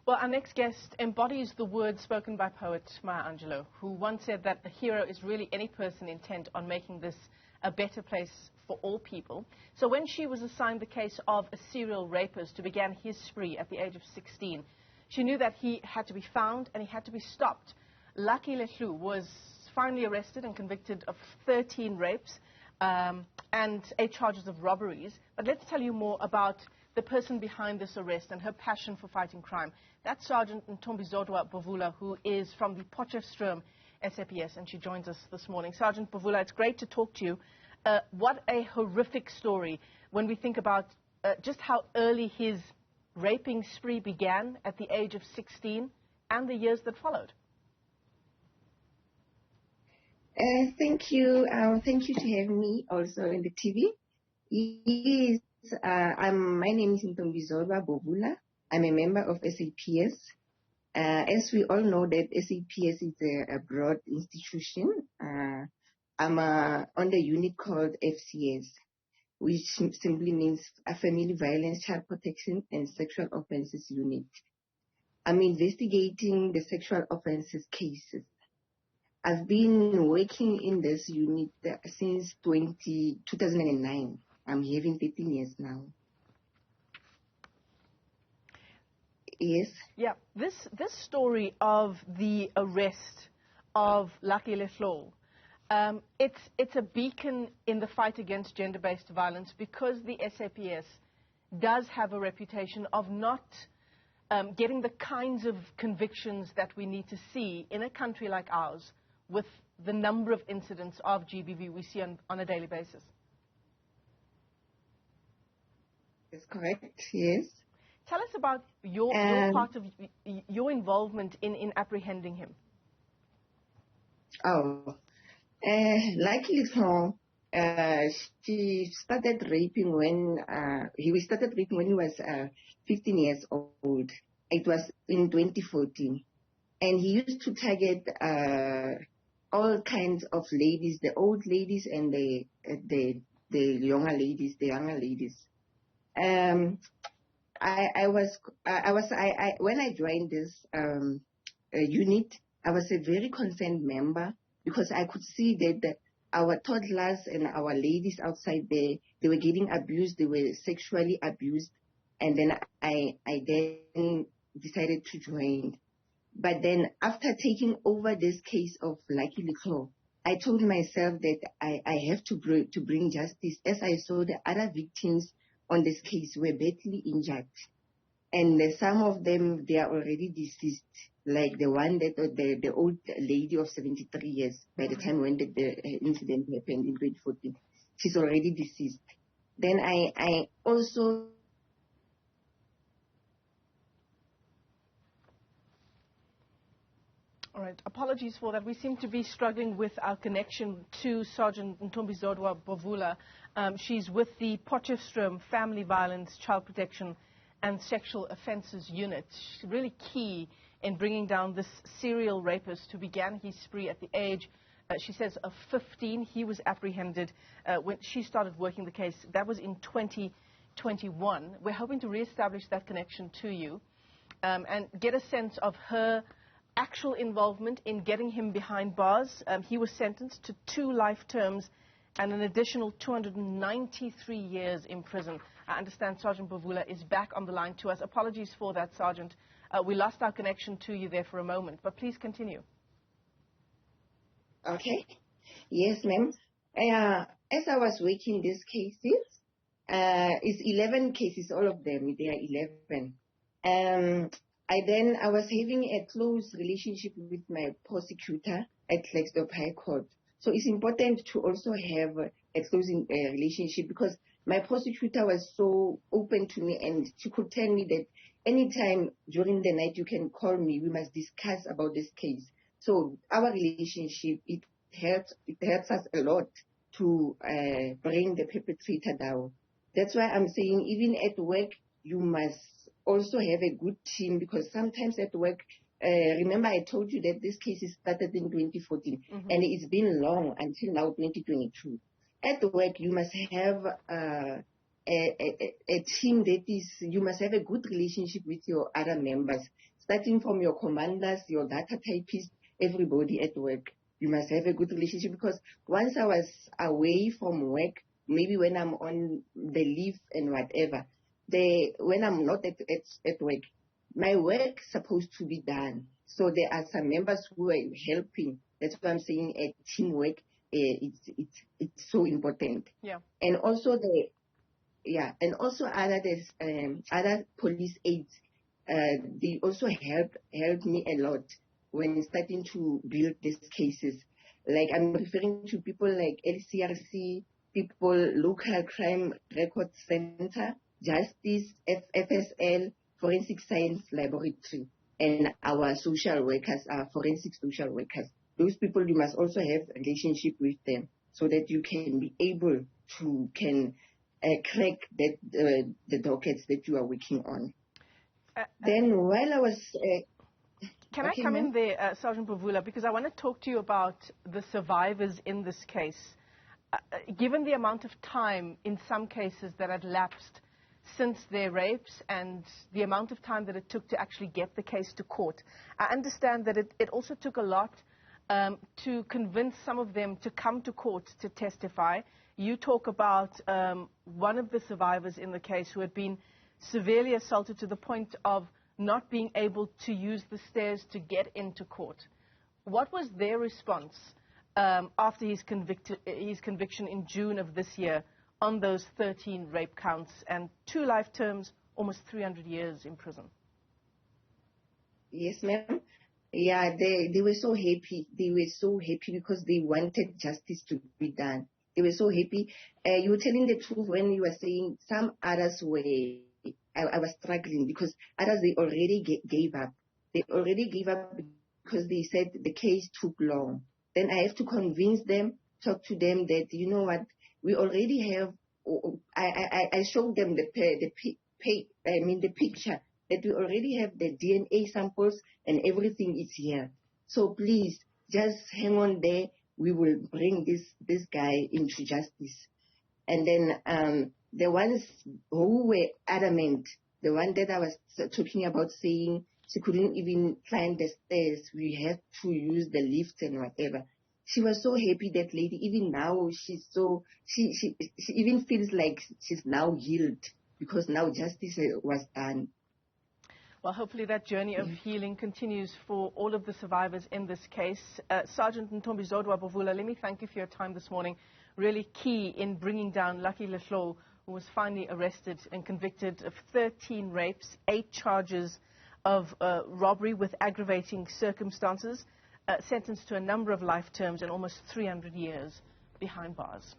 Well, our next guest embodies the words spoken by poet Maya Angelou, who once said that a hero is really any person intent on making this a better place for all people. So when she was assigned the case of a serial rapist who began his spree at the age of 16, she knew that he had to be found and he had to be stopped. Lucky Lehloo was finally arrested and convicted of 13 rapes and 8 charges of robberies. But let's tell you more about the person behind this arrest and her passion for fighting crime. That's Sgt Ntombizodwa Bovula, who is from the Potchefstroom SAPS, and she joins us this morning. Sgt Bovula, it's great to talk to you. What a horrific story when we think about just how early his raping spree began at the age of 16 and the years that followed. Thank you. Thank you to have me also in the TV. Yes, my name is Ntombizodwa Bovula. I'm a member of SAPS. As we all know that SAPS is a broad institution. I'm on the unit called FCS, which simply means a Family Violence, Child Protection and Sexual Offences Unit. I'm investigating the sexual offences cases. I've been working in this unit since 2009. I'm having 13 years now. Yes? Yeah, this story of the arrest of Lucky Lehloo, it's a beacon in the fight against gender-based violence because the SAPS does have a reputation of not getting the kinds of convictions that we need to see in a country like ours with the number of incidents of GBV we see on a daily basis. That's correct, yes. Tell us about your part of your involvement in apprehending him. Lucky Lehloo, she started raping when he started raping when he was 15 years old. It was in 2014, and he used to target all kinds of ladies, the old ladies and the younger ladies, when I joined this unit, I was a very concerned member because I could see that our toddlers and our ladies outside there, they were getting abused, they were sexually abused, and then I then decided to join. But then after taking over this case of Lucky Lehloo, I told myself that I have to bring justice, as I saw the other victims on this case were badly injured. And some of them, they are already deceased, like the one that the old lady of 73 years, by the time when the incident happened in 2014. She's already deceased. Then I also... All right, apologies for that. We seem to be struggling with our connection to Sgt Ntombizodwa Bovula. She's with the Potchefstroom Family Violence, Child Protection and Sexual Offences Unit. She's really key in bringing down this serial rapist who began his spree at the age, she says, of 15. He was apprehended when she started working the case. That was in 2021. We're hoping to reestablish that connection to you and get a sense of her actual involvement in getting him behind bars. He was sentenced to 2 life terms and an additional 293 years in prison. I understand Sgt Bovula is back on the line to us. Apologies for that, Sergeant. We lost our connection to you there for a moment, but please continue. Okay. Yes, ma'am. As I was working these cases, it's 11 cases, all of them, they are 11. I was having a close relationship with my prosecutor at Klerksdorp High Court. So it's important to also have a close relationship because my prosecutor was so open to me and she could tell me that anytime during the night you can call me, we must discuss about this case. So our relationship, it helps us a lot to bring the perpetrator down. That's why I'm saying even at work, you must also have a good team because sometimes at work, remember I told you that this case started in 2014 and it's been long until now 2022. At work, you must have a team that is, you must have a good relationship with your other members, starting from your commanders, your data typists, everybody at work. You must have a good relationship, because once I was away from work, maybe when I'm on the leave and whatever, when I'm not at work, my work's supposed to be done. So there are some members who are helping. That's what I'm saying. Teamwork, it's so important. Yeah. And also other police aides. They also helped me a lot when starting to build these cases. Like, I'm referring to people like LCRC, people, Local Crime Record Center, Justice, FSL, Forensic Science Laboratory, and our social workers, our forensic social workers. Those people, you must also have a relationship with them so that you can be able to crack the dockets that you are working on. Then while I was... Can I come in there, Sergeant Bovula, because I want to talk to you about the survivors in this case. Given the amount of time in some cases that had lapsed since their rapes and the amount of time that it took to actually get the case to court, I understand that it also took a lot to convince some of them to come to court to testify. You talk about one of the survivors in the case who had been severely assaulted to the point of not being able to use the stairs to get into court. What was their response after his conviction in June of this year on those 13 rape counts and 2 life terms, almost 300 years in prison? Yes, ma'am. Yeah, they were so happy. They were so happy because they wanted justice to be done. They were so happy. You were telling the truth when you were saying some others were... I was struggling because others, they already gave up. They already gave up because they said the case took long. Then I have to convince them, talk to them that, you know what, we already have... I showed them the picture that we already have the DNA samples and everything is here. So please, just hang on there. We will bring this guy into justice. And then the ones who were adamant, the one that I was talking about saying she couldn't even climb the stairs, we had to use the lift and whatever. She was so happy, that lady. Even now, she even feels like she's now healed because now justice was done. Well, hopefully that journey of healing continues for all of the survivors in this case. Sgt Ntombizodwa Bovula, let me thank you for your time this morning. Really key in bringing down Lucky Lehloo, who was finally arrested and convicted of 13 rapes, 8 charges of robbery with aggravating circumstances, sentenced to a number of life terms and almost 300 years behind bars.